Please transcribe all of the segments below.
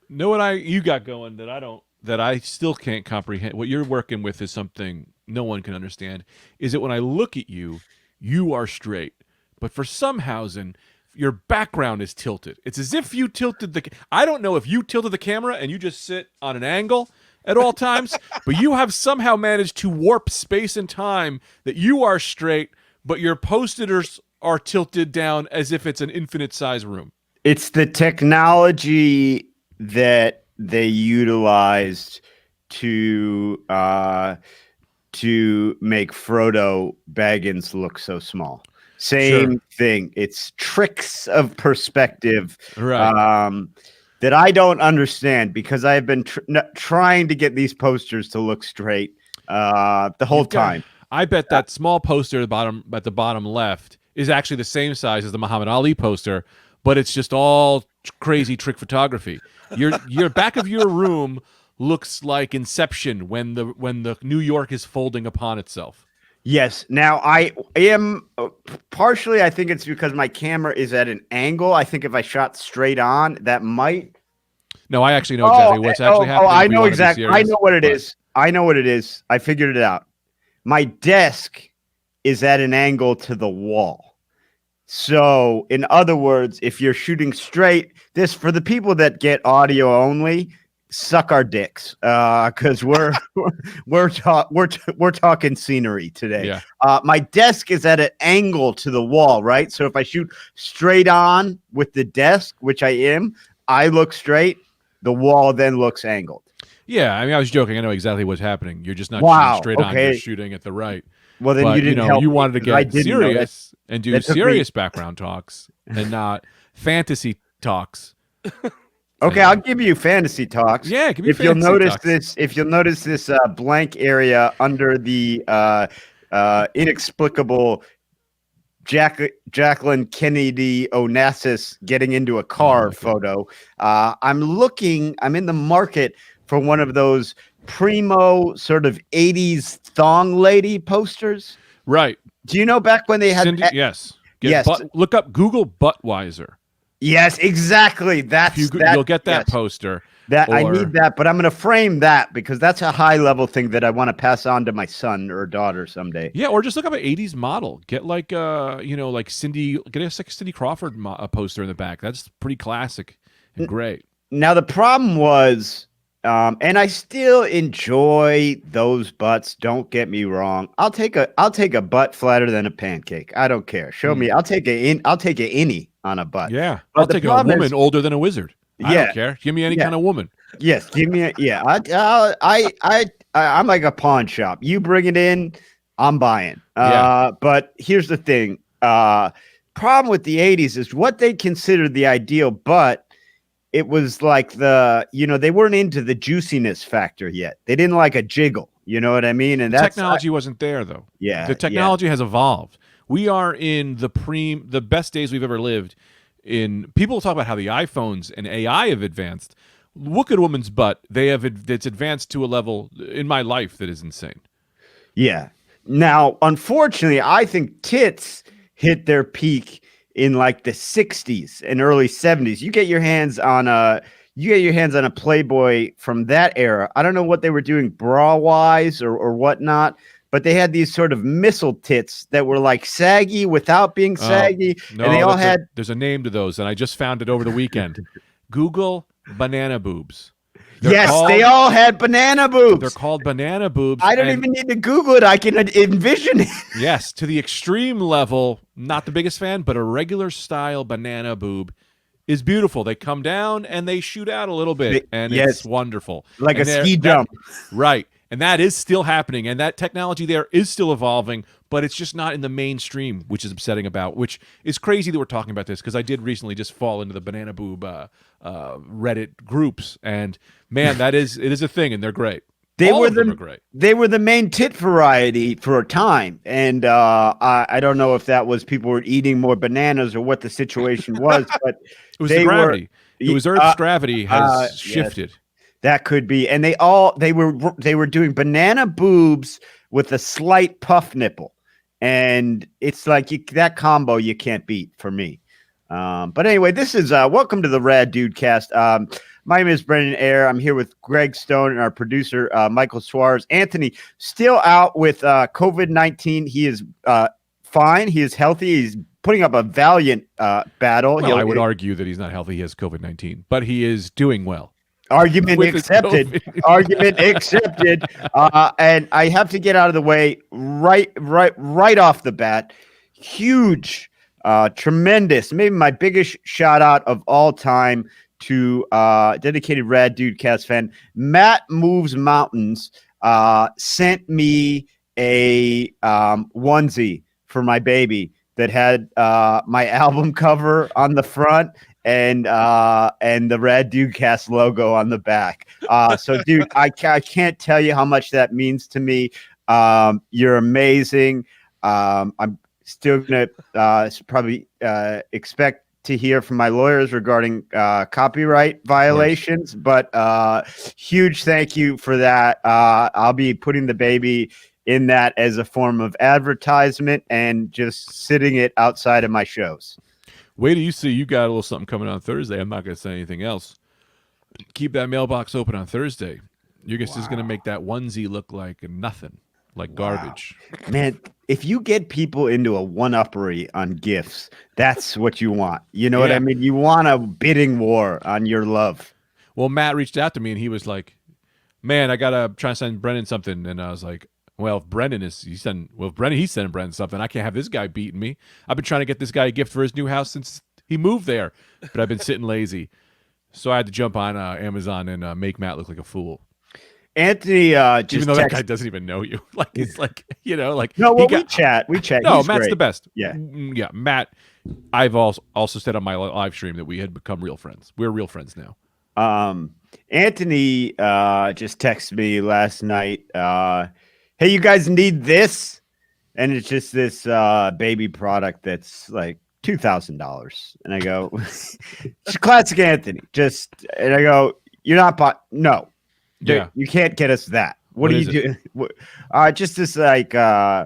know what you got going that I don't, that I still can't comprehend. What you're working with is something no one can understand. Is that when I look at you, you are straight, but for some housing, your background is tilted. It's as if you tilted the. I don't know if you tilted the camera and you just sit on an angle at all times, but you have somehow managed to warp space and time that you are straight, but your posters are tilted down as if it's an infinite size room. It's the technology that they utilized to make Frodo Baggins look so small. Same thing. It's tricks of perspective, Right. that I don't understand because I've been trying to get these posters to look straight the whole time. I bet that small poster at the bottom left is actually the same size as the Muhammad Ali poster, but it's just all crazy trick photography. Your back of your room looks like Inception when the New York is folding upon itself. Yes. Now I am partially. I think it's because my camera is at an angle. I think if I shot straight on, that might. No, I actually know exactly what's actually happening. I know exactly. I know what it is. I know what it is. I figured it out. My desk is at an angle to the wall. So, in other words, if you're shooting straight, this for the people that get audio only, suck our dicks, because we're talking scenery today. Yeah. My desk is at an angle to the wall, right? So if I shoot straight on with the desk, which I am, I look straight. The wall then looks angled. Yeah, I mean, I was joking. I know exactly what's happening. You're just not shooting straight on. You're shooting at the right. Well, then you didn't help. You wanted to get serious and do serious background talks and not fantasy talks. Okay, I'll give you fantasy talks. Yeah, give me if you'll notice this blank area under the inexplicable Jacqueline Kennedy Onassis getting into a car photo. I'm in the market for one of those primo sort of 80s thong lady posters. Right. Do you know back when they had Cindy, yes. Yes. Look up Google Buttweiser. Yes, exactly. You'll get that poster. I need that, but I'm going to frame that because that's a high level thing that I want to pass on to my son or daughter someday. Yeah, or just look up an 80s model. Get like like Cindy, get a Cindy Crawford poster in the back. That's pretty classic and great. Now the problem was, and I still enjoy those butts. Don't get me wrong. I'll take a butt flatter than a pancake. I don't care. Show me. I'll take an innie on a butt. Yeah, I'll take a woman older than a wizard. I don't care. Give me any kind of woman. Yes, give me I'm like a pawn shop. You bring it in, I'm buying. But here's the thing. Problem with the 80s is what they considered the ideal butt. It was like they weren't into the juiciness factor yet. They didn't like a jiggle. You know what I mean? And that technology wasn't there though. Yeah, the technology has evolved. We are in the best days we've ever lived. People talk about how the iPhones and AI have advanced. Look at a woman's butt. It's advanced to a level in my life that is insane. Yeah. Now, unfortunately, I think tits hit their peak in like the 60s and early 70s. You get your hands on a Playboy from that era. I don't know what they were doing bra-wise or whatnot, but they had these sort of missile tits that were like saggy without being saggy. No, and they all there's a name to those, and I just found it over the weekend. Google banana boobs. They all had banana boobs. They're called banana boobs. I don't even need to Google it. I can envision it. Yes, to the extreme level. Not the biggest fan, but a regular style banana boob is beautiful. They come down and they shoot out a little bit, and it's wonderful. Like a ski jump. Right. And that is still happening, and that technology there is still evolving, but it's just not in the mainstream, which is upsetting which is crazy that we're talking about this, because I did recently just fall into the banana boob Reddit groups, and man, it is a thing, and they're great. All of them are great. They were the main tit variety for a time, and I don't know if that was people were eating more bananas or what the situation was, but it was the gravity. It was Earth's gravity has shifted. Yes. That could be, and they were doing banana boobs with a slight puff nipple, and it's like that combo you can't beat for me. But anyway, this is welcome to the Rad Dudecast. My name is Brendan Ayer. I'm here with Greg Stone and our producer, Michael Suarez. Anthony, still out with COVID-19. He is fine. He is healthy. He's putting up a valiant battle. Well, I would argue that he's not healthy. He has COVID-19, but he is doing well. Argument With his accepted. COVID. Argument accepted. And I have to get out of the way right off the bat. Huge, tremendous, maybe my biggest shout out of all time to dedicated Rad Dudecast fan Matt Moves Mountains. Sent me a onesie for my baby that had my album cover on the front and the Rad Dudecast logo on the back. So, dude, I can't tell you how much that means to me. You're amazing. I'm still gonna probably expect to hear from my lawyers regarding copyright violations, but huge thank you for that. I'll be putting the baby in that as a form of advertisement and just sitting it outside of my shows. Wait till you see you got a little something coming on Thursday. I'm not going to say anything else. Keep that mailbox open on Thursday. You're just going to make that onesie look like nothing, like garbage. Man, if you get people into a one-uppery on gifts, that's what you want. You know what I mean? You want a bidding war on your love. Well, Matt reached out to me and he was like, man, I got to try to send Brendan something. And I was like, well, if he's sending Brendan something, I can't have this guy beating me. I've been trying to get this guy a gift for his new house since he moved there, but I've been sitting lazy. So I had to jump on Amazon and make Matt look like a fool. Anthony, just even though that guy doesn't even know you, like it's like no. Well, we chat. No, He's Matt's great. the best. Yeah. Matt. I've also said on my live stream that we had become real friends. We're real friends now. Anthony just texted me last night. Hey, you guys need this, and it's just this baby product that's like $2,000, and I go, it's classic Anthony. And I go, you're not no. Yeah, you can't get us that. What are you doing? Just this like I'm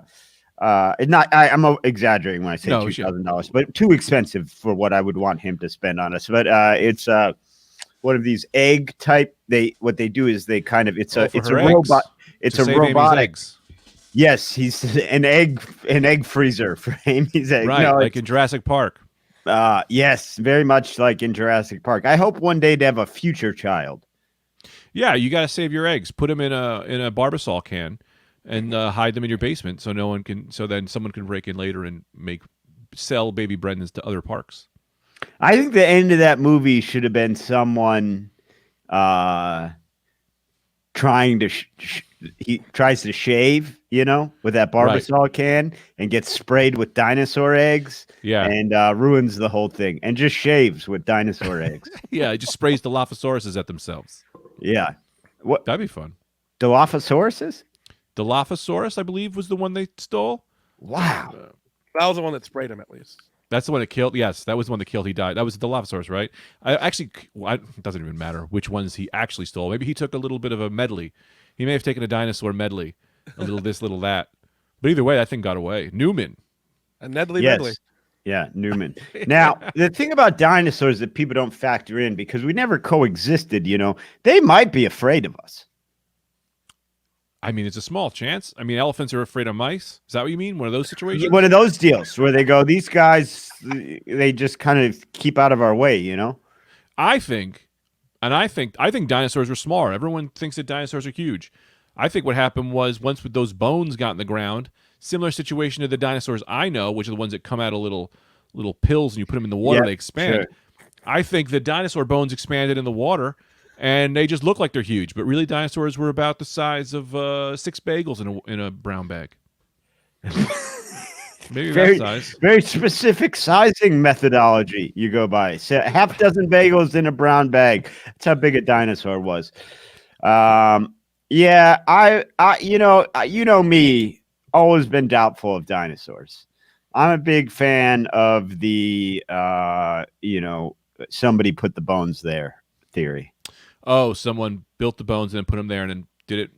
exaggerating when I say $2,000, but too expensive for what I would want him to spend on us. But it's one of these egg type. What they do is they kind of it's a robot. It's a robotic. Yes, he's an egg freezer for Amy's eggs. Right, like in Jurassic Park. Yes, very much like in Jurassic Park. I hope one day to have a future child. Yeah, you got to save your eggs. Put them in a Barbasol can and hide them in your basement so then someone can break in later and sell baby Brendans to other parks. I think the end of that movie should have been someone trying to he tries to shave, with that Barbasol can and gets sprayed with dinosaur eggs. Yeah, and ruins the whole thing and just shaves with dinosaur eggs. Yeah, it just sprays Dilophosauruses at themselves. Yeah, that'd be fun. Dilophosauruses? Dilophosaurus, I believe, was the one they stole. Wow, that was the one that sprayed him. At least that's the one that killed. Yes, that was the one that killed. He died. That was the Dilophosaurus, right? It doesn't even matter which ones he actually stole. Maybe he took a little bit of a medley. He may have taken a dinosaur medley, a little this, little that. But either way, that thing got away. Newman, a Nedley medley. Yeah, Newman. Now, the thing about dinosaurs that people don't factor in, because we never coexisted, they might be afraid of us. I mean, it's a small chance. I mean, elephants are afraid of mice. Is that what you mean? One of those situations? One of those deals where they go, these guys, they just kind of keep out of our way, I think dinosaurs were smaller. Everyone thinks that dinosaurs are huge. I think what happened was once with those bones got in the ground, similar situation to the dinosaurs I know, which are the ones that come out of little pills and you put them in the water, they expand. Sure. I think the dinosaur bones expanded in the water and they just look like they're huge, but really dinosaurs were about the size of 6 bagels in a brown bag. Maybe that size. Very specific sizing methodology you go by. So half dozen bagels in a brown bag. That's how big a dinosaur was. Yeah, I me, always been doubtful of dinosaurs. I'm a big fan of the somebody put the bones there theory. Oh, someone built the bones and then put them there and then did it.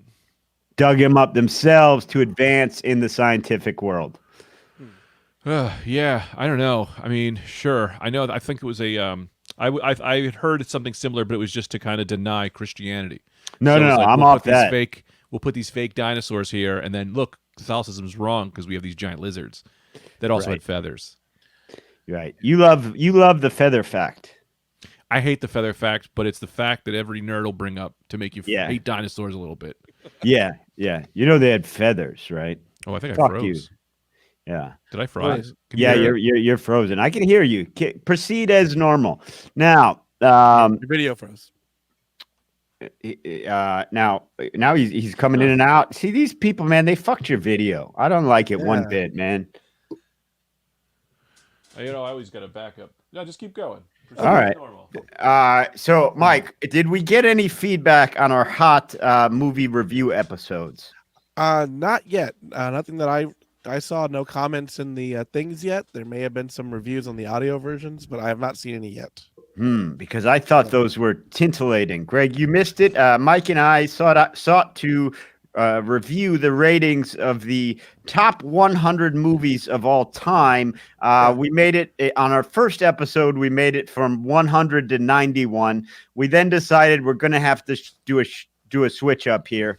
Dug them up themselves to advance in the scientific world. Yeah, I don't know. I mean, sure. I know. I think it was a I had heard something similar, but it was just to kind of deny Christianity. No, So no, it's no. like, I'm we'll off put these that. fake we'll put these fake dinosaurs here, and then look, Catholicism's wrong because we have these giant lizards that also Right. had feathers. Right. You love the feather fact. I hate the feather fact, but it's the fact that every nerd will bring up to make you Yeah. hate dinosaurs a little bit. Yeah, yeah. You know they had feathers, right? Oh, I think I Fuck froze. you. Yeah. Did I froze? Can Yeah, you hear? you're frozen. I can hear you. Proceed as normal. Now, Your video froze. now he's coming in and out. See these people, man, they fucked your video. I don't like it one Yeah. bit, man. I always got a backup. No, just keep going. All right. So Mike, did we get any feedback on our hot movie review episodes? Not yet. Nothing that I saw. No comments in the things yet. There may have been some reviews on the audio versions, but I have not seen any yet. Because I thought those were tintillating. Greg, you missed it. Mike and I sought to review the ratings of the top 100 movies of all time. We made it on our first episode. We made it from 100 to 91. We then decided we're going to have to do a switch up here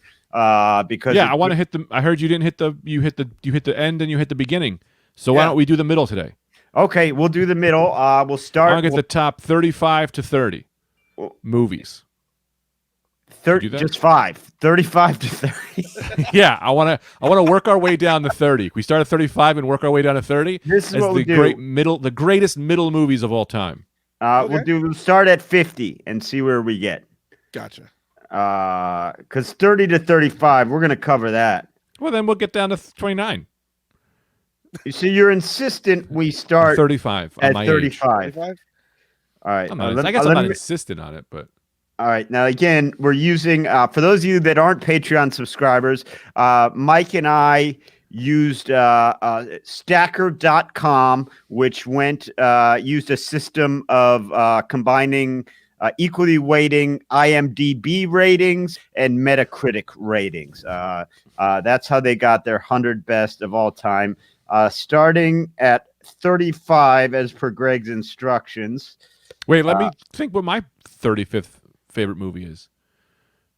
because I want to hit the. I heard you didn't hit the. You hit the end and you hit the beginning. So why don't we do the middle today? Okay, we'll do the middle. We'll start. I'll get the top 35 to 30 movies. Just 35 to 30. Yeah, I want to work our way down to 30. We start at 35 and work our way down to 30. This is as what we do. The greatest middle movies of all time. We'll start at 50 and see where we get. Gotcha. Because 30 to 35, we're gonna cover that. Well, then we'll get down to 29. So you're insistent we start 35 at on my 35. age. 35? All right. I guess I'm not insistent on it, but all right. Now, again, we're using, for those of you that aren't Patreon subscribers, Mike and I used stacker.com, which used a system of combining equally weighting IMDb ratings and Metacritic ratings. That's how they got their 100 best of all time, starting at 35 as per Greg's instructions. wait, let me think what my 35th favorite movie is.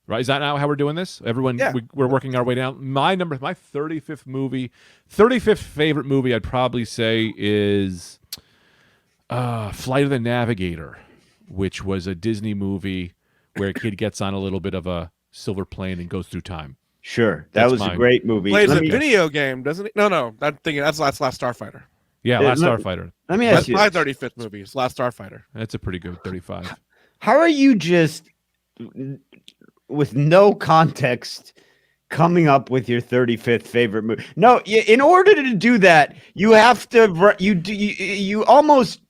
Right? Is that now how we're doing this? Everyone, Yeah. we're working our way down. My 35th favorite movie, I'd probably say is Flight of the Navigator, which was a Disney movie where a kid gets on a little bit of a silver plane and goes through time. Sure, that was a great movie. Plays a video game, doesn't he? No. I'm thinking that's Last Starfighter. Yeah, Last Starfighter. Let me ask That's you, my 35th movie. It's Last Starfighter. That's a pretty good 35. how are you just with no context coming up with your 35th favorite movie? No, in order to do that, you have to you almost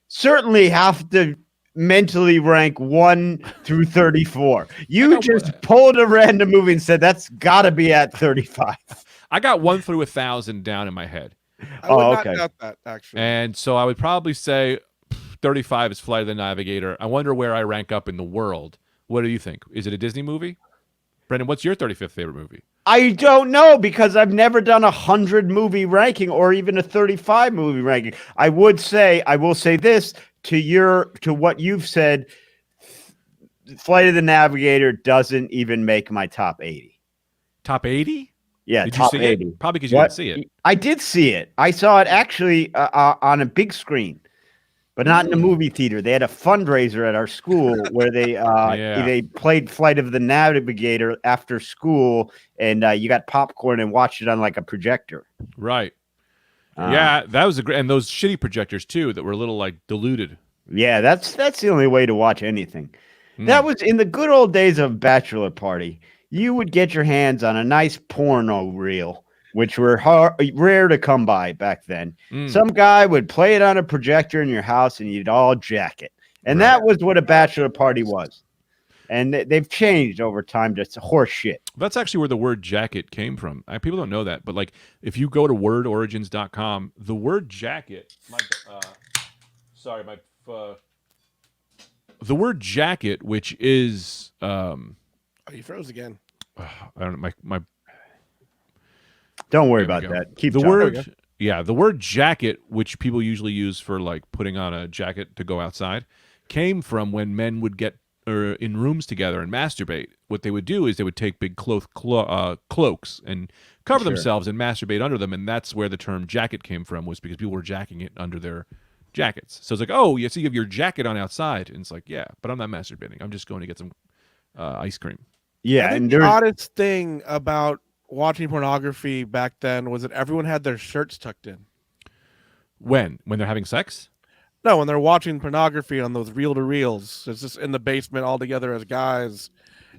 certainly have to mentally rank 1 through 34. You just pulled a random movie and said that's got to be at 35. I got 1 through 1,000 down in my head. I would okay. not doubt that, actually. And so I would probably say 35 is Flight of the Navigator. I wonder where I rank up in the world. What do you think? Is it a Disney movie? Brendan, what's your 35th favorite movie? I don't know because I've never done a 100 movie ranking or even a 35 movie ranking. I will say this to what you've said. Flight of the Navigator doesn't even make my top 80. Top 80? Yeah, Did top you see 80. it? Probably because you didn't see it. I did see it. I saw it actually on a big screen, but not in a movie theater. They had a fundraiser at our school where they played Flight of the Navigator after school, and you got popcorn and watched it on like a projector. Right. Yeah, that was and those shitty projectors too that were a little like diluted. Yeah, that's the only way to watch anything. That was in the good old days of Bachelor Party. You would get your hands on a nice porno reel, which were rare to come by back then. Some guy would play it on a projector in your house and you'd all jack it. And that was what a Bachelor Party was. And they've changed over time to horse shit. That's actually where the word jacket came from. People don't know that, but like if you go to wordorigins.com, the word jacket, the word jacket, which is Oh, you froze again. I don't know my Don't worry about that. Keep the talking. word. Yeah, the word jacket, which people usually use for like putting on a jacket to go outside, came from when men would get in rooms together and masturbate. What they would do is they would take big cloaks and cover Sure. themselves and masturbate under them, and that's where the term jacket came from, was because people were jacking it under their jackets. So it's like, oh, you see, you have your jacket on outside, and it's like, yeah, but I'm not masturbating. I'm just going to get some ice cream. Yeah, I think and the there's oddest thing about watching pornography back then was that everyone had their shirts tucked in. When they're having sex? No, when they're watching pornography on those reel-to-reels, it's just in the basement all together as guys,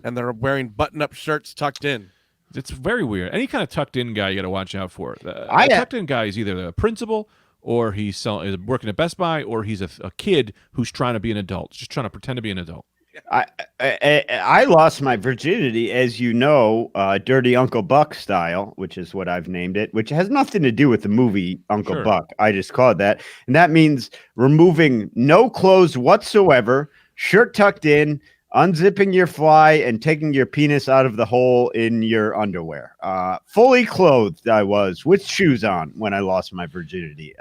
and they're wearing button-up shirts tucked in. It's very weird. Any kind of tucked in guy you got to watch out for. A I- tucked in guy is either a principal, or he's working at Best Buy, or he's a kid who's trying to be an adult, just trying to pretend to be an adult. I lost my virginity, as you know, Dirty Uncle Buck style, which is what I've named it, which has nothing to do with the movie Uncle Sure. Buck. I just call it that. And that means removing no clothes whatsoever, shirt tucked in, unzipping your fly, and taking your penis out of the hole in your underwear. Fully clothed I was, with shoes on, when I lost my virginity.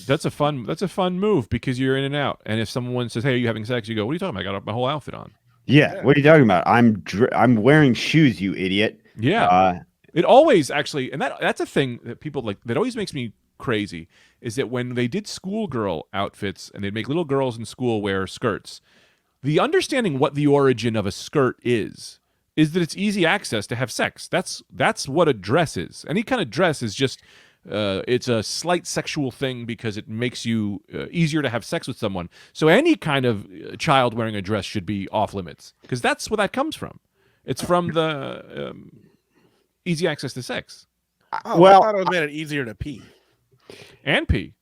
That's a fun move, because you're in and out. And if someone says, "Hey, are you having sex?" you go, "What are you talking about? I got my whole outfit on." Yeah, what are you talking about? I'm wearing shoes, you idiot. Yeah. It always actually, and that's a thing that people like, that always makes me crazy, is that when they did schoolgirl outfits and they'd make little girls in school wear skirts, the understanding what the origin of a skirt is that it's easy access to have sex. That's what a dress is. Any kind of dress is just it's a slight sexual thing because it makes you easier to have sex with someone. So any kind of child wearing a dress should be off limits, because that's where that comes from. It's from the easy access to sex Oh, Well, I thought it made it easier to pee. and pee.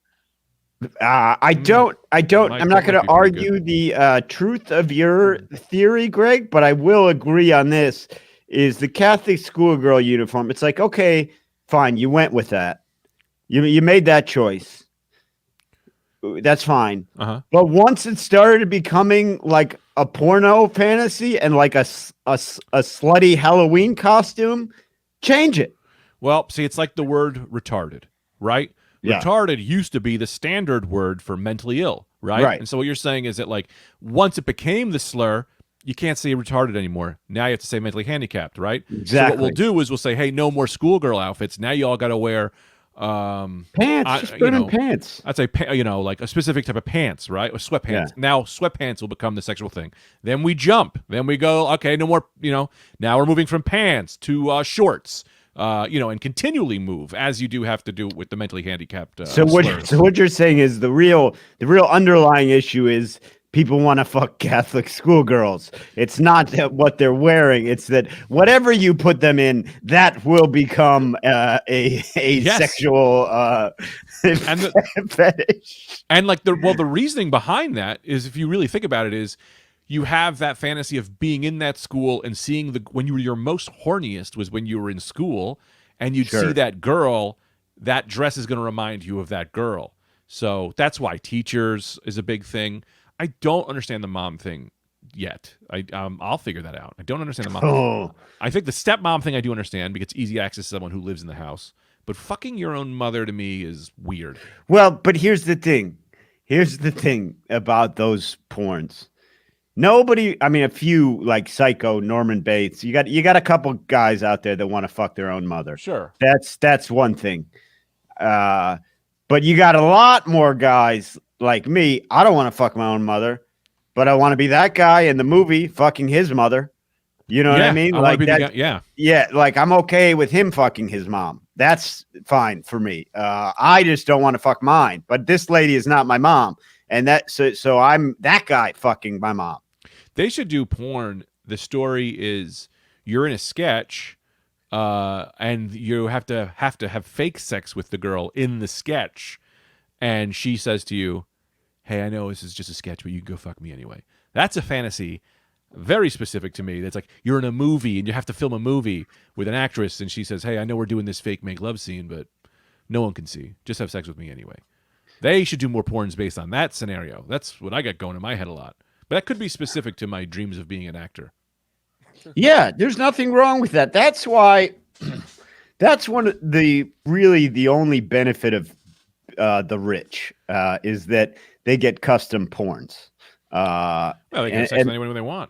I'm not going might to be pretty argue the truth of your theory, Greg, but I will agree on this: is the Catholic schoolgirl uniform. It's like, okay, fine, you went with that. You made that choice. That's fine. Uh-huh. But once it started becoming like a porno fantasy and like a slutty Halloween costume, change it. Well, see, it's like the word retarded, right? Yeah. Retarded used to be the standard word for mentally ill, right? Right. And so what you're saying is that, like, once it became the slur, you can't say retarded anymore. Now you have to say mentally handicapped, right? So Exactly. what we'll do is we'll say, hey, no more schoolgirl outfits. Now you all got to wear Pants, just put in pants. I'd say, like a specific type of pants, right? Or sweatpants. Yeah. Now sweatpants will become the sexual thing. Then we jump. Then we go, okay, no more, now we're moving from pants to shorts, and continually move, as you do have to do with the mentally handicapped So slurs. what you're saying is the real underlying issue is people want to fuck Catholic schoolgirls. It's not that what they're wearing. It's that whatever you put them in, that will become a Yes. sexual And fetish. And like the reasoning behind that is, if you really think about it, is you have that fantasy of being in that school and seeing when you were your most horniest was when you were in school, and you'd Sure. see that girl, that dress is going to remind you of that girl. So that's why teachers is a big thing. I don't understand the mom thing yet. I'll figure that out. I don't understand the mom. Oh, I think the stepmom thing I do understand, because it's easy access to someone who lives in the house. But fucking your own mother to me is weird. well, but here's the thing. Here's the thing about those porns. Nobody, I mean, a few like Psycho, Norman Bates. You got a couple guys out there that want to fuck their own mother. Sure. That's one thing. But you got a lot more guys like me. I don't want to fuck my own mother, but I want to be that guy in the movie fucking his mother. You know what I mean? I wanna be the that, guy, yeah. yeah, like I'm okay with him fucking his mom. That's fine for me. I just don't want to fuck mine. But this lady is not my mom, and so I'm that guy fucking my mom. They should do porn. The story is you're in a sketch, and you have to have fake sex with the girl in the sketch, and she says to you, "Hey, I know this is just a sketch, but you can go fuck me anyway." That's a fantasy very specific to me. That's like you're in a movie and you have to film a movie with an actress, and she says, "Hey, I know we're doing this fake make love scene, but no one can see. Just have sex with me anyway." They should do more porns based on that scenario. That's what I got going in my head a lot. But that could be specific to my dreams of being an actor. Yeah, there's nothing wrong with that. That's why. That's one of the only benefit of the rich is that they get custom porns. Well, Well, they can have sex with anyone they want.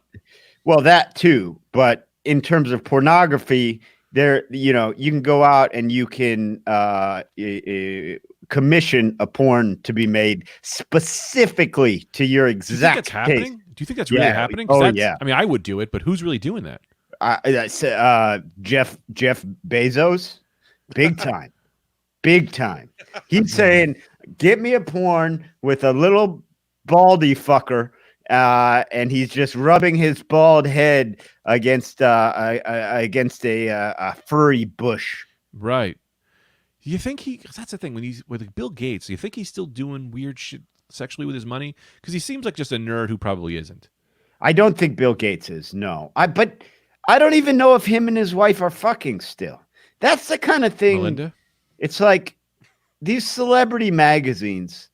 well, that too. But in terms of pornography, there, you can go out and you can commission a porn to be made specifically to your Do you think exact that's taste. happening? Do you think that's really Yeah. happening? 'Cause Oh, that's, yeah. I mean, I would do it, but who's really doing that? Jeff Bezos, big time, big time. He's saying, "Get me a porn with a little baldy fucker," and he's just rubbing his bald head against a furry bush. Right. Do you think he? 'Cause that's the thing when he's with Bill Gates. Do you think he's still doing weird shit sexually with his money? Because he seems like just a nerd who probably isn't. I don't think Bill Gates is. No, but I don't even know if him and his wife are fucking still. That's the kind of thing. Melinda. It's like these celebrity magazines.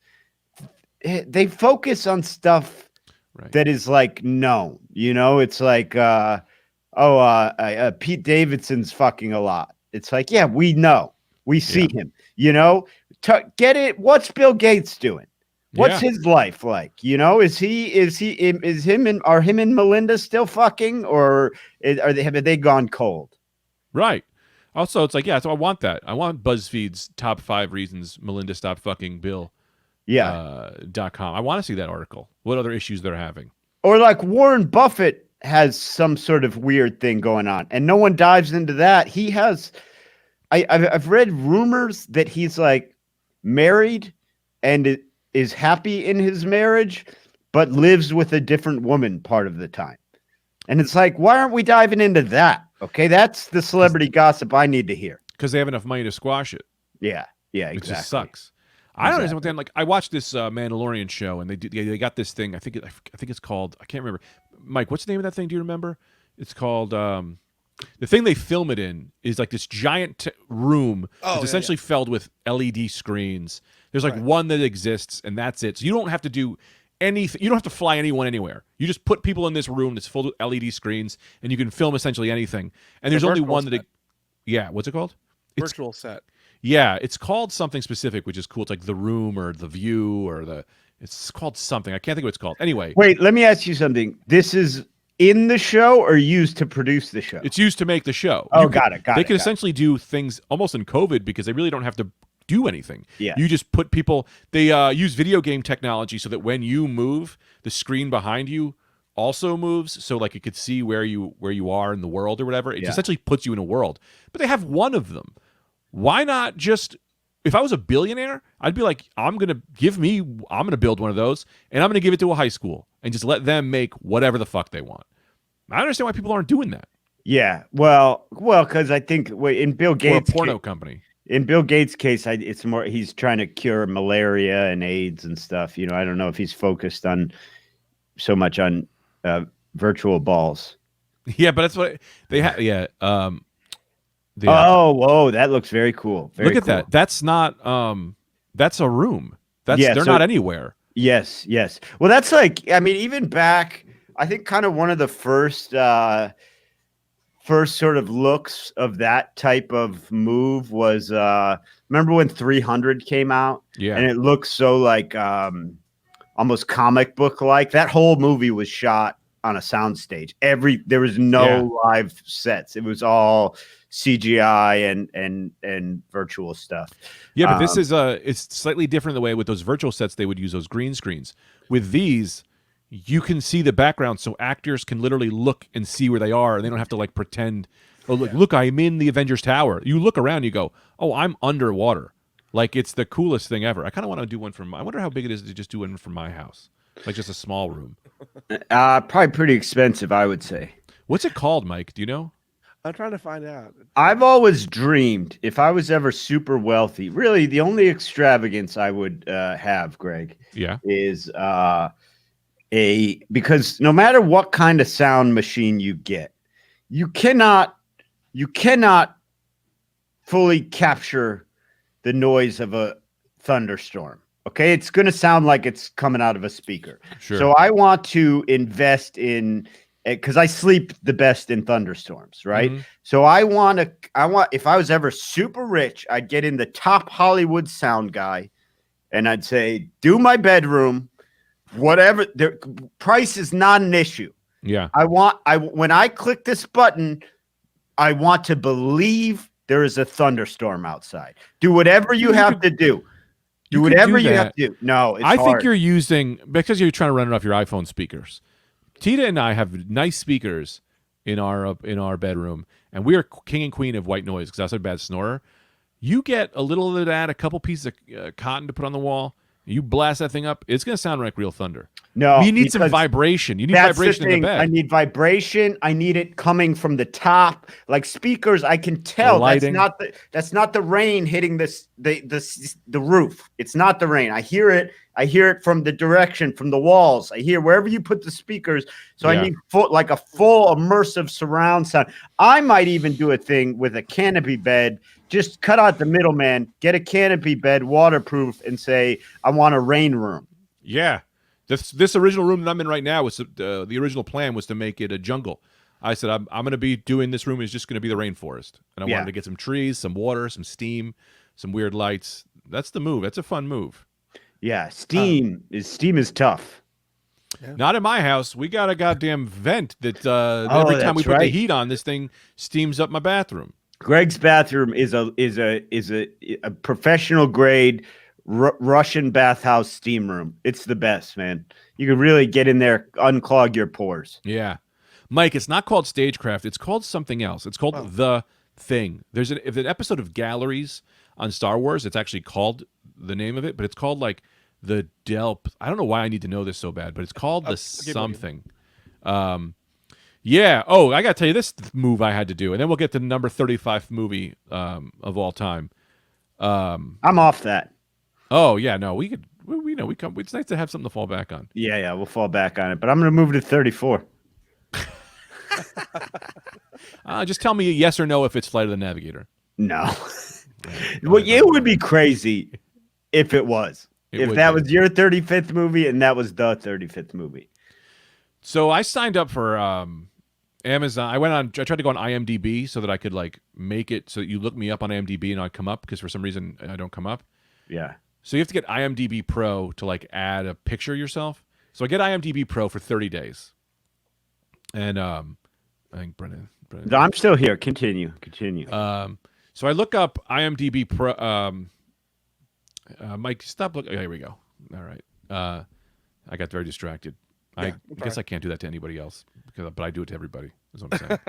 They focus on stuff Right. that is like known. It's like Pete Davidson's fucking a lot. It's like, yeah, we know. We see him, get it. What's Bill Gates doing? What's his life like? Is him and Melinda still fucking, or have they gone cold? Right. Also, it's like, yeah, so I want that. I want BuzzFeed's top 5 reasons Melinda stopped fucking Bill. Yeah. .com. I want to see that article. What other issues they're having? Or like Warren Buffett has some sort of weird thing going on, and no one dives into that. He has. I've read rumors that he's like married and is happy in his marriage, but lives with a different woman part of the time. And it's like, why aren't we diving into that? Okay, that's the celebrity gossip I need to hear. Because they have enough money to squash it. Yeah, exactly. It just sucks. I don't understand what then. Like, I watched this Mandalorian show, and they got this thing. I think it's called. I can't remember. Mike, what's the name of that thing? Do you remember? It's called. The thing they film it in is like this giant room that's essentially filled with LED screens. There's like one that exists, and that's it. So you don't have to do anything. You don't have to fly anyone anywhere. You just put people in this room that's filled with LED screens, and you can film essentially anything. And there's only one that. What's it called? Virtual set. Yeah, it's called something specific, which is cool. It's like The Room or The View or it's called something. I can't think of what it's called. Anyway. Wait, let me ask you something. This is in the show or used to produce the show? It's used to make the show. Got it. They could essentially do things almost in COVID because they really don't have to do anything. Yeah. You just put people, they use video game technology so that when you move, the screen behind you also moves. So like it could see where you are in the world or whatever. It essentially puts you in a world. But they have one of them. Why not just, if I was a billionaire, I'd be like, I'm going to build one of those and I'm going to give it to a high school and just let them make whatever the fuck they want. I understand why people aren't doing that. Yeah. Well, because I think in Bill Gates, or a porno company. In Bill Gates' case, it's more he's trying to cure malaria and AIDS and stuff. I don't know if he's focused on so much on virtual balls. Yeah, but that's what they have. Yeah. Whoa, that looks very cool. Look at that. That's not. That's a room. They're not anywhere. Yes. Well, that's like, I mean, even back, I think kind of one of the first sort of looks of that type of move was, remember when 300 came out? Yeah. And it looked so like almost comic book like. That whole movie was shot on a soundstage. There was no live sets. It was all CGI and virtual stuff. Yeah, but this is it's slightly different the way with those virtual sets they would use those green screens. With these, you can see the background, so actors can literally look and see where they are, and they don't have to like pretend. Oh, look, I'm in the Avengers Tower. You look around, you go, oh, I'm underwater. Like it's the coolest thing ever. I kind of want to do one from. I wonder how big it is to just do one from my house, like just a small room. Probably pretty expensive, I would say. What's it called, Mike? Do you know? I'm trying to find out. I've always dreamed if I was ever super wealthy, really the only extravagance I would have, Greg, is because no matter what kind of sound machine you get, you cannot fully capture the noise of a thunderstorm. Okay, it's going to sound like it's coming out of a speaker. Sure. So I want to invest in, because I sleep the best in thunderstorms, right? Mm-hmm. So if I was ever super rich, I'd get in the top Hollywood sound guy and I'd say, do my bedroom, whatever. The price is not an issue. Yeah. When I click this button, I want to believe there is a thunderstorm outside. Do whatever you have to do. Do whatever you have to do. No, it's I think hard. you're using, because you're trying to run it off your iPhone speakers. Tita and I have nice speakers in our bedroom, and we are king and queen of white noise because I was a bad snorer. You get a little of that, a couple pieces of cotton to put on the wall. You blast that thing up, it's going to sound like real thunder. No, you need some vibration. You need vibration in the bed. I need vibration. I need it coming from the top, like speakers. I can tell that's not the rain hitting the roof. It's not the rain. I hear it. I hear it from the direction, from the walls. I hear wherever you put the speakers. So I need a full immersive surround sound. I might even do a thing with a canopy bed. Just cut out the middleman, get a canopy bed, waterproof, and say, I want a rain room. Yeah. This original room that I'm in right now was the original plan was to make it a jungle. I said, I'm going to be doing this room is just going to be the rainforest. And I wanted to get some trees, some water, some steam, some weird lights. That's the move. That's a fun move. Yeah, steam is tough. Yeah. Not in my house. We got a goddamn vent that every time we put the heat on, this thing steams up my bathroom. Greg's bathroom is a professional grade Russian bathhouse steam room. It's the best, man. You can really get in there, unclog your pores. Yeah, Mike. It's not called Stagecraft. It's called something else. It's called The Thing. There's an episode of Galleries on Star Wars. It's actually called the name of it, but it's called like the Delp. I don't know why I need to know this so bad, but it's called the something. Yeah. Oh, I got to tell you this move I had to do, and then we'll get to the number 35 movie of all time. I'm off that. Oh yeah, no, we come. It's nice to have something to fall back on. Yeah, we'll fall back on it, but I'm gonna move to 34. Just tell me yes or no if it's Flight of the Navigator. No. Well, it would be crazy if it was. If that was your 35th movie and that was the 35th movie. So I signed up for Amazon. I tried to go on IMDb so that I could like make it so that you look me up on IMDb and I'd come up because for some reason I don't come up. Yeah. So you have to get IMDb Pro to like add a picture of yourself. So I get IMDb Pro for 30 days. And I think Brennan. I'm still here. Continue. So I look up IMDb Pro. Mike, stop looking. Oh, here we go. All right. I got very distracted. I guess I can't do that to anybody else, but I do it to everybody. Is what I'm saying.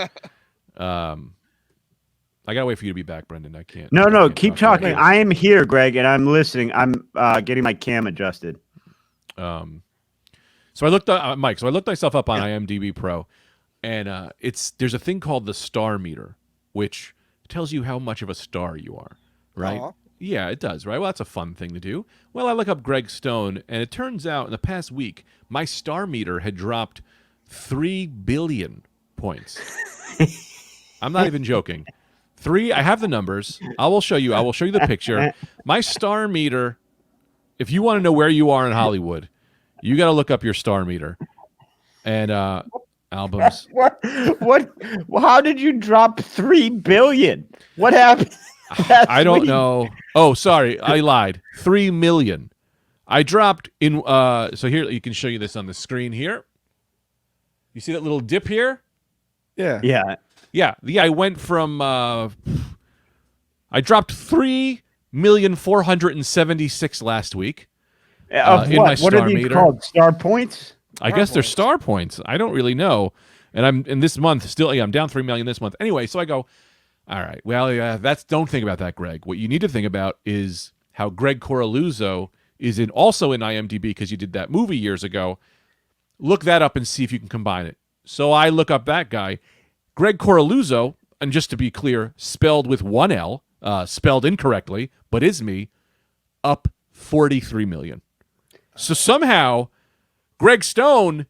I gotta wait for you to be back, Brendan. I can't. No, keep talking. I am here, Greg, and I'm listening. I'm getting my cam adjusted. So I looked up Mike. So I looked myself up on IMDb Pro, and there's a thing called the star meter, which tells you how much of a star you are. Right? Aww. Yeah, it does, right? Well, that's a fun thing to do. Well, I look up Greg Stone, and it turns out in the past week, my star meter had dropped 3 billion points. I'm not even joking. I have the numbers. I will show you the picture. My star meter, if you want to know where you are in Hollywood, you got to look up your star meter. And albums. What? How did you drop 3 billion? What happened? I don't know. Oh, sorry. I lied. 3 million. I dropped in so here you can show you this on the screen here. You see that little dip here? Yeah. Yeah, I went from I dropped 3,476,000 last week. Of in what? my What are star these meter. called? Star points? I guess they're star points. I don't really know. And I'm in this month still. Yeah, I'm down 3 million this month. Anyway, so I go, all right. Well, yeah, don't think about that, Greg. What you need to think about is how Greg Coraluzzo is also in IMDb because you did that movie years ago. Look that up and see if you can combine it. So I look up that guy. Greg Coraluzzo, and just to be clear, spelled with 1 L, spelled incorrectly, but is me, up 43 million. So somehow, Greg Stone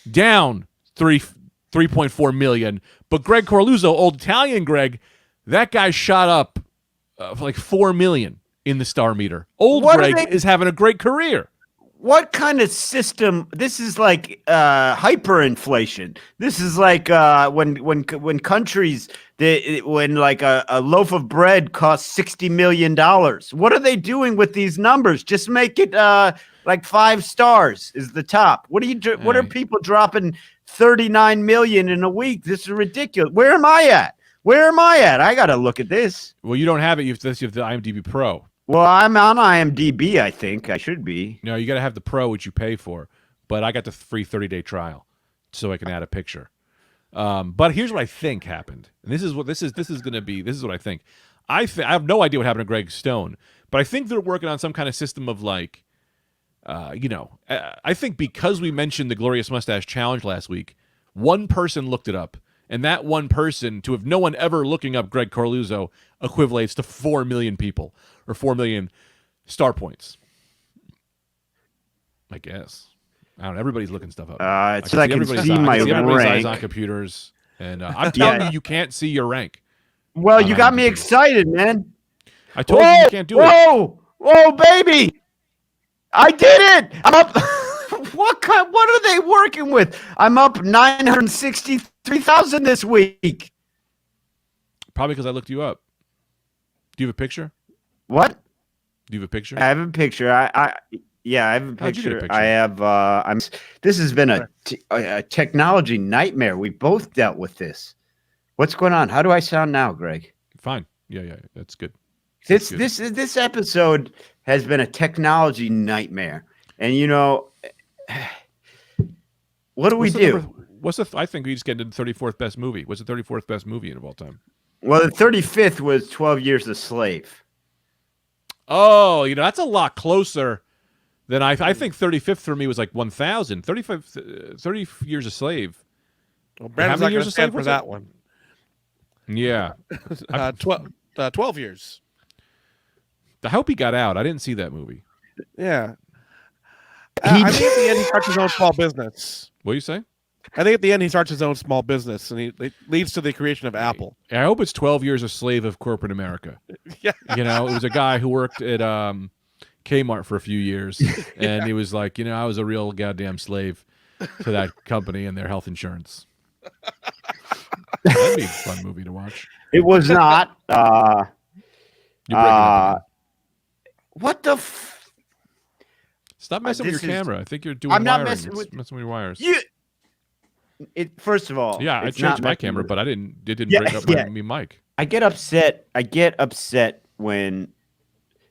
down 3.4 million, but Greg Coraluzzo, old Italian Greg, that guy shot up like 4 million in the star meter. Old Greg is having a great career. What kind of system? This is like hyperinflation. This is like when countries when like a loaf of bread costs $60 million. What are they doing with these numbers? Just make it like 5 stars is the top. What are people dropping 39 million in a week? This is ridiculous. Where am I at? I got to look at this. Well, you don't have it. You have the IMDb Pro. Well, I'm on IMDb, I think. I should be. No, you got to have the Pro, which you pay for. But I got the free 30-day trial, so I can add a picture. But here's what I think happened, and this is what I think. I have no idea what happened to Greg Stone, but I think they're working on some kind of system of like, I think because we mentioned the Glorious Mustache Challenge last week, one person looked it up, and that one person, to have no one ever looking up Greg Corluzzo, equivalates to 4 million people or 4 million star points. I guess. I don't know. Everybody's looking stuff up. So I can see my everybody's eyes rank. on computers, and I'm telling you can't see your rank. Well, you got me excited, man. I told you can't do it. Whoa, baby! I did it! I'm up. What are they working with? I'm up 963,000 this week. Probably because I looked you up. Do you have a picture? What? Do you have a picture? I have a picture. I have a How'd you get a picture. picture? I have. This has been a technology nightmare. We both dealt with this. What's going on? How do I sound now, Greg? Fine. Yeah, that's good. This episode has been a technology nightmare, and what do we do? I think we just get into the 34th best movie. What's the 34th best movie of all time? Well, the 35th was 12 Years a Slave. Oh, that's a lot closer than I think 35th for me was like 1,000. 30 Years a Slave. Well, Brandon's not going to stand for that one. Yeah. 12 years. I hope he got out. I didn't see that movie. Yeah. I think at the end he starts his own small business. What do you say? I think at the end he starts his own small business, and it leads to the creation of Apple. I hope it's 12 Years a Slave of corporate America. Yeah. It was a guy who worked at Kmart for a few years, and he was like, I was a real goddamn slave to that company and their health insurance. That'd be a fun movie to watch. It was not. You're breaking up. What the? Stop messing with your camera. I think you're doing I'm not wiring. messing with your wires. First of all, yeah, I changed my camera, but it didn't break up my mic. I get upset when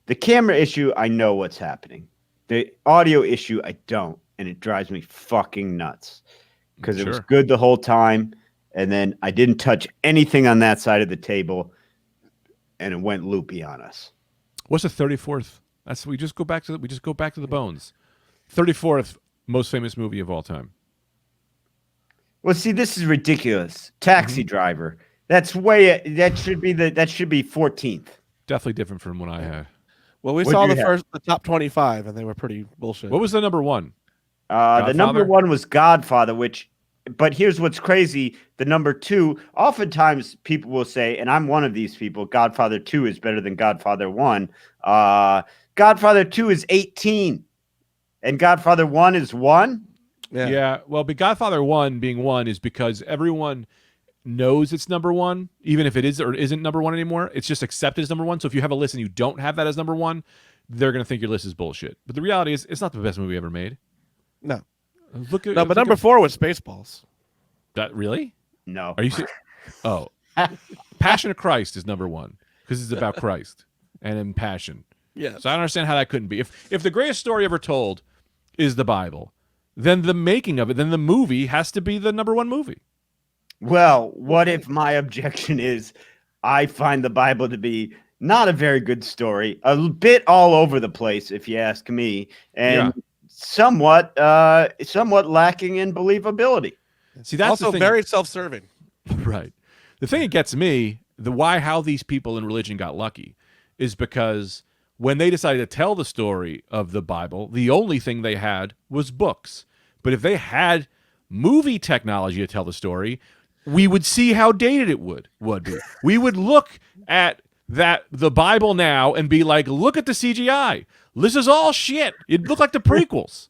the camera issue. I know what's happening. The audio issue, I don't, and it drives me fucking nuts because it was good the whole time, and then I didn't touch anything on that side of the table, and it went loopy on us. What's the 34th? We just go back to the bones. 34th most famous movie of all time. Well, see, this is ridiculous. Taxi Driver. That should be 14th. Definitely different from what I had. Well, we saw the top 25, and they were pretty bullshit. What was the number one? The number one was Godfather, but here's what's crazy. The number two, oftentimes people will say, and I'm one of these people, Godfather 2 is better than Godfather 1. Godfather 2 is 18, and Godfather 1 is 1. Yeah. Well, but Godfather 1 being 1 is because everyone knows it's number 1, even if it is or isn't number 1 anymore. It's just accepted as number 1. So if you have a list and you don't have that as number 1, they're going to think your list is bullshit. But the reality is, it's not the best movie ever made. No. But number 4 was Spaceballs. That really? No. Are you serious? Oh. Passion of Christ is number 1 because it's about Christ and in passion. Yeah. So I don't understand how that couldn't be. If the greatest story ever told is the Bible, then the making of it, then the movie has to be the number 1 movie. Well, what if my objection is I find the Bible to be not a very good story, a bit all over the place, if you ask me, and somewhat lacking in believability. See, that's also the thing. Very self-serving. Right. The thing that gets me, how these people in religion got lucky, is because when they decided to tell the story of the Bible, the only thing they had was books. But if they had movie technology to tell the story, we would see how dated it would be. We would look at the Bible now and be like, look at the CGI. This is all shit. It looked like the prequels.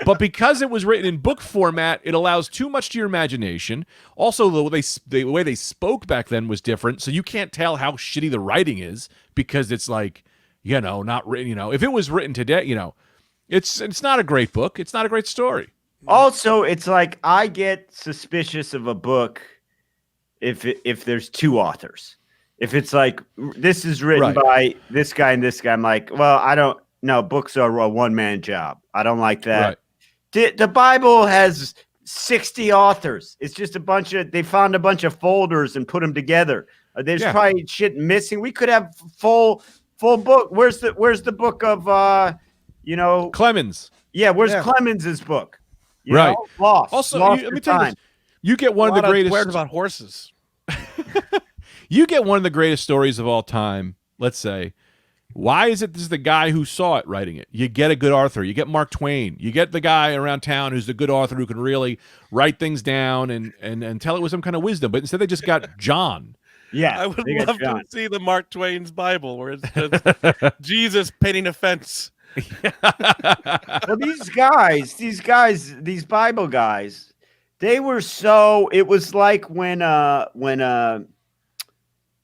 But because it was written in book format, it allows too much to your imagination. Also, the way they spoke back then was different, so you can't tell how shitty the writing is because it's like, not written. If it was written today, It's not a great book. It's not a great story. Also, it's like I get suspicious of a book if there's two authors. If it's like this is written by this guy and this guy, I'm like, well, I don't know. Books are a one-man job. I don't like that. Right. The Bible has 60 authors. It's just they found a bunch of folders and put them together. There's probably shit missing. We could have full book. Where's the book of Clemens? Yeah, where's Clemens's book? Right. Lost. Also, Lost let me tell you this. You get one a of the lot greatest words about horses. You get one of the greatest stories of all time, let's say. Why is it this is the guy who saw it writing it? You get a good author. You get Mark Twain. You get the guy around town who's a good author who can really write things down and tell it with some kind of wisdom. But instead they just got John. Yeah. I would love to see the Mark Twain's Bible where it's Jesus painting a fence. Well, these Bible guys, they were it was like when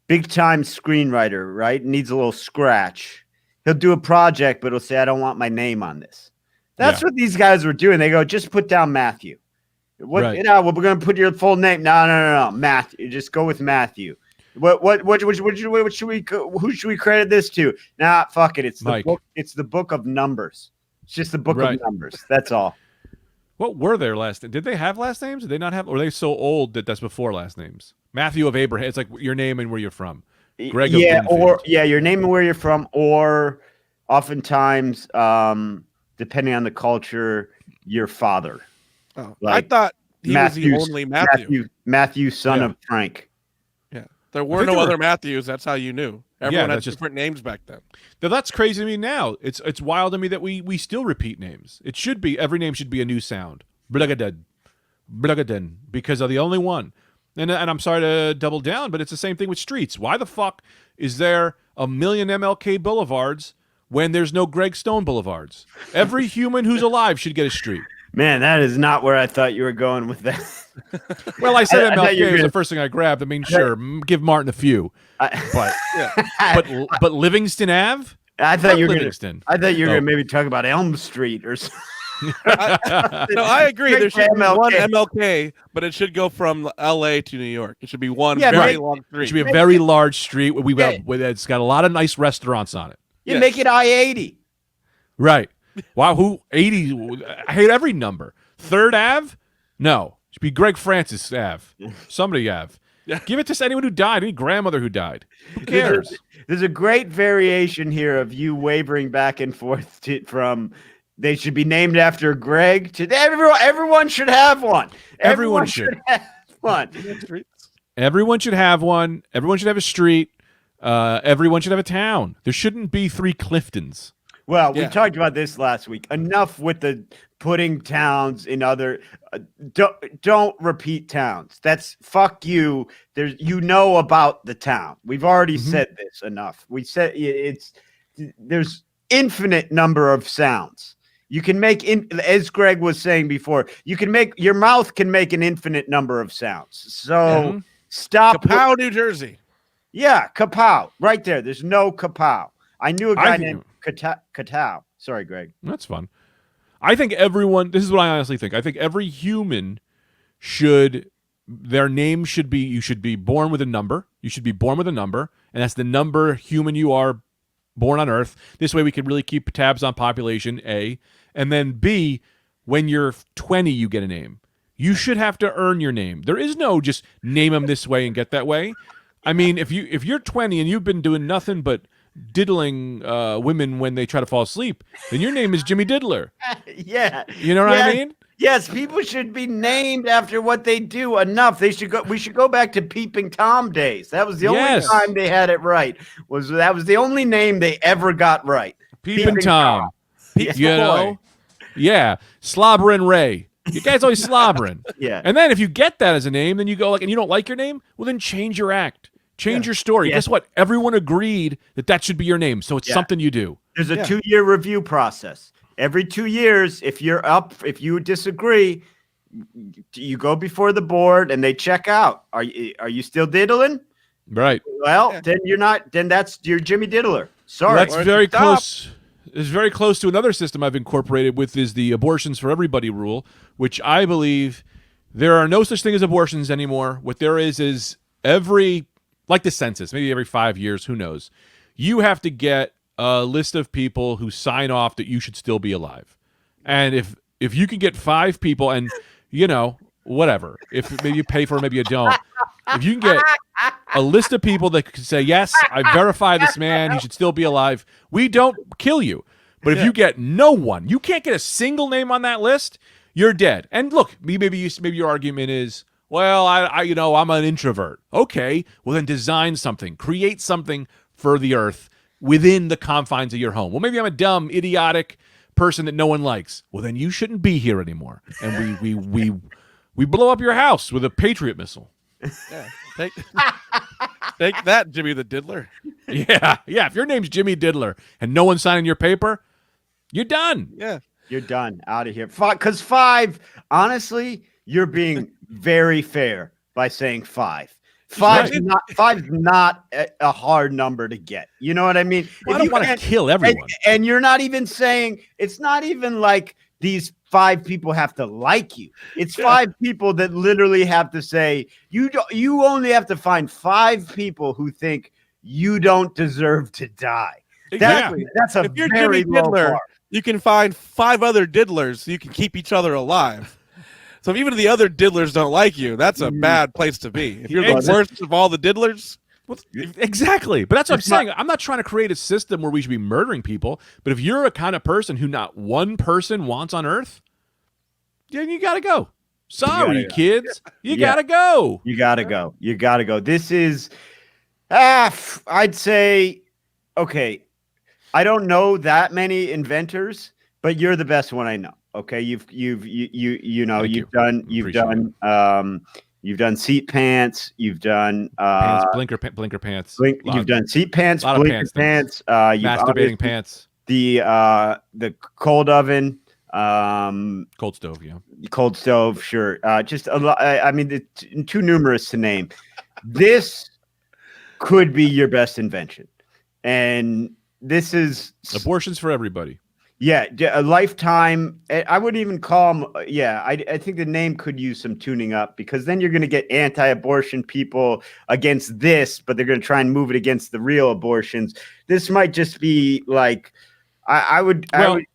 big time screenwriter, right, needs a little scratch. He'll do a project, but he'll say, I don't want my name on this. That's what these guys were doing. They go, just put down Matthew. We're going to put your full name. No. Matthew. Just go with Matthew. Who should we credit this to? Nah, fuck it. It's the Mike. book. It's the book of Numbers. It's just the book of Numbers. That's all. What were their last names? Did they have last names? Did they not have? Or are they so old that's before last names? Matthew of Abraham. It's like your name and where you're from. Greg of Linfield. Your name and where you're from, or oftentimes, depending on the culture, your father. Oh, like I thought he was the only Matthew. Matthew, son of Frank. Yeah, there were no other Matthews. That's how you knew. Everyone had different names back then. Now, that's crazy to me now. It's wild to me that we still repeat names. It should be every name should be a new sound. Blagaden, because of the only one. And I'm sorry to double down, but it's the same thing with streets. Why the fuck is there a million MLK Boulevards when there's no Greg Stone Boulevards? Every human who's alive should get a street. Man, that is not where I thought you were going with that. Well, I said MLK was the first thing I grabbed. I mean, sure, give Martin a few, but Livingston Ave. I thought you were Livingston. I thought you were gonna maybe talk about Elm Street or something. No, I agree. There should be one MLK, but it should go from LA to New York. It should be one very long street. It should be a very large street. It's got a lot of nice restaurants on it. You make it I-80. Right. Wow, who 80? I hate every number. 3rd Ave? No. It should be Greg Francis Ave. Somebody Ave. Give it to anyone who died, any grandmother who died. Who cares? There's a great variation here of you wavering back and forth from they should be named after Greg to everyone should have one. Everyone should have one. Everyone should have one. Everyone should have a street. Everyone should have a town. There shouldn't be 3 Cliftons. Well, we talked about this last week. Enough with the putting towns in other. Don't repeat towns. That's fuck you. There's about the town. We've already said this enough. We said there's infinite number of sounds. You can make as Greg was saying before. You can make your mouth can make an infinite number of sounds. So stop. Kapow, New Jersey. Yeah, kapow. Right there. There's no kapow. I knew a guy named Katow. Sorry, Greg. That's fun. I think everyone, this is what I honestly think. I think every human their name should be, you should be born with a number. You should be born with a number, and that's the number human you are born on Earth. This way we can really keep tabs on population, A. And then B, when you're 20, you get a name. You should have to earn your name. There is no just name them this way and get that way. I mean, if you're 20 and you've been doing nothing but diddling women when they try to fall asleep, then your name is Jimmy Diddler. Yeah. You know what I mean? Yes, people should be named after what they do enough. We should go back to Peeping Tom days. That was the only time they had it right. That was the only name they ever got right. Peeping Tom. You know? Yeah. Slobbering Ray. You guys always slobbering. Yeah. And then if you get that as a name, then you go and you don't like your name, well then change your act. Change your story. Guess what? Everyone agreed that should be your name, so it's something you do. There's a 2-year review process. Every 2 years, if you disagree, you go before the board and they check out. Are you still diddling? Right. Well, then you're not. Then you're Jimmy Diddler. Sorry. Well, that's very close. is very close to another system I've incorporated with is the abortions for everybody rule, which I believe there are no such thing as abortions anymore. What there is every, like the census, maybe every 5 years, who knows, you have to get a list of people who sign off that you should still be alive. And if you can get 5 people, and whatever, if maybe you pay for it, maybe you don't, if you can get a list of people that can say, yes, I verify this man, he should still be alive, we don't kill you. But if you get no one, you can't get a single name on that list, you're dead. And look, maybe your argument is, well, I'm an introvert. Okay, well then design something, create something for the earth within the confines of your home. Well, maybe I'm a dumb, idiotic person that no one likes. Well, then you shouldn't be here anymore. And we blow up your house with a Patriot missile. Yeah. Take that, Jimmy the Diddler. Yeah. If your name's Jimmy Diddler and no one's signing your paper, you're done. Yeah. You're done. Out of here. Because 5, honestly, you're being very fair by saying 5. Five's not a hard number to get. You know what I mean? Well, I don't want to kill everyone. And you're not even saying, it's not even like these 5 people have to like you. It's 5 people that literally have to say, you only have to find 5 people who think you don't deserve to die. Exactly. That's a if you're very Jimmy low Diddler, bar. you can find 5 other diddlers so you can keep each other alive. So if even the other diddlers don't like you, that's a bad place to be. If you're the worst of all the diddlers. Well, exactly. But that's what I'm saying. I'm not trying to create a system where we should be murdering people. But if you're a kind of person who not one person wants on Earth, then you got to go. Sorry, kids. You got to go. You got to go. You got to go. This is, I'd say, okay, I don't know that many inventors, but you're the best one I know. Okay, you've done seat pants, you've done blinker pants. You've done seat pants, blinker pants, masturbating pants, the cold oven, cold stove, yeah, cold stove, sure. Just a lot. I mean, it's too numerous to name. This could be your best invention, and this is abortions for everybody. Yeah, a lifetime. I wouldn't even call them. I think the name could use some tuning up, because then you're going to get anti-abortion people against this, but they're going to try and move it against the real abortions. This might just be like, I would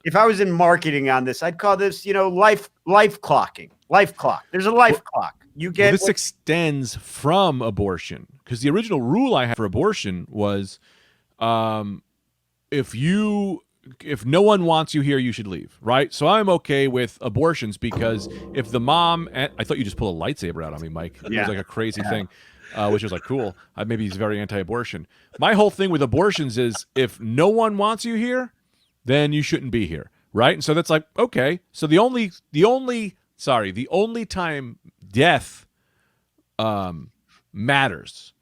if I was in marketing on this, I'd call this, life clocking. Life clock. There's a life clock. You get this extends from abortion, because the original rule I had for abortion was, if no one wants you here, you should leave, right? So I'm okay with abortions, because if the mom, I thought you just pull a lightsaber out on me, Mike. It was like a crazy thing, which was like, cool. Maybe he's very anti-abortion. My whole thing with abortions is, if no one wants you here, then you shouldn't be here, right? And so that's like, okay. So the only time death matters,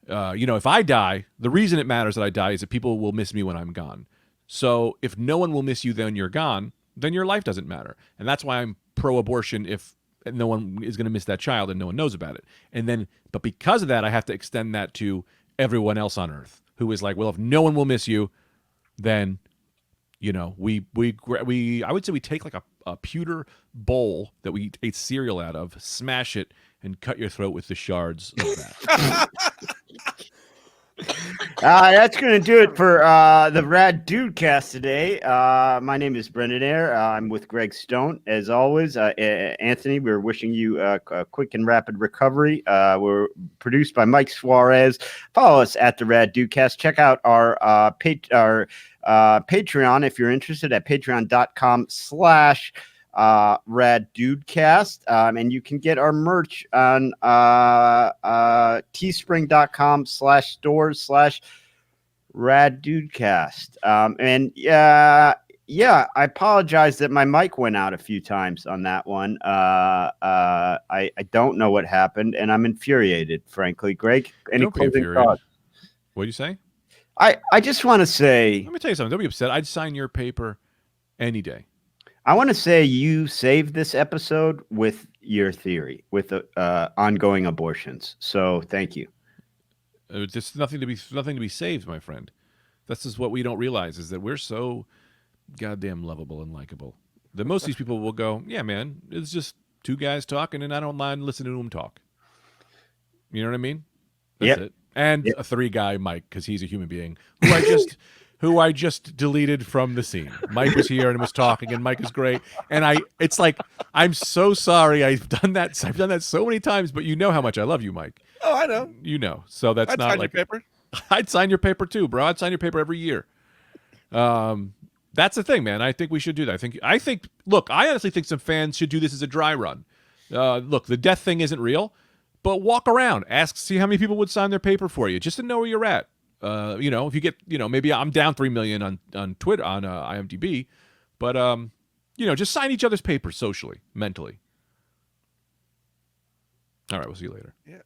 if I die, the reason it matters that I die is that people will miss me when I'm gone. So if no one will miss you, then you're gone, then your life doesn't matter. And that's why I'm pro-abortion, if no one is going to miss that child and no one knows about it. But because of that, I have to extend that to everyone else on Earth, who is like, well, if no one will miss you, then, I would say we take like a pewter bowl that we ate cereal out of, smash it, and cut your throat with the shards of that. That's going to do it for the Rad Dudecast today. My name is Billionaire. I'm with Greg Stone. As always, Anthony, we're wishing you a quick and rapid recovery. We're produced by Mike Suarez. Follow us at the Rad Dudecast. Check out our Patreon if you're interested at patreon.com/ Rad Dudecast, and you can get our merch on teespring.com/stores/Rad Dudecast. I apologize that my mic went out a few times on that one. I don't know what happened, and I'm infuriated, frankly. Greg, any closing thoughts? What do you say? I just want to say, let me tell you something. Don't be upset. I'd sign your paper any day. I want to say you saved this episode with your theory, with ongoing abortions. So thank you. It's just nothing to be saved, my friend. This is what we don't realize, is that we're so goddamn lovable and likable. The most of these people will go, yeah, man, it's just two guys talking, and I don't mind listening to them talk. You know what I mean? That's Yep. it. And a three-guy Mike, because he's a human being who I just deleted from the scene. Mike was here and was talking, and Mike is great. And it's like, I'm so sorry. I've done that so many times, but you know how much I love you, Mike. Oh, I know. You know. So that's I'd not sign like your paper. I'd sign your paper too, bro. I'd sign your paper every year. That's the thing, man. I think we should do that. I think look, I honestly think some fans should do this as a dry run. Look, the death thing isn't real, but walk around, see how many people would sign their paper for you, just to know where you're at. If you get, maybe I'm down 3 million on Twitter, on IMDb, but just sign each other's papers socially, mentally. All right, we'll see you later. Yeah.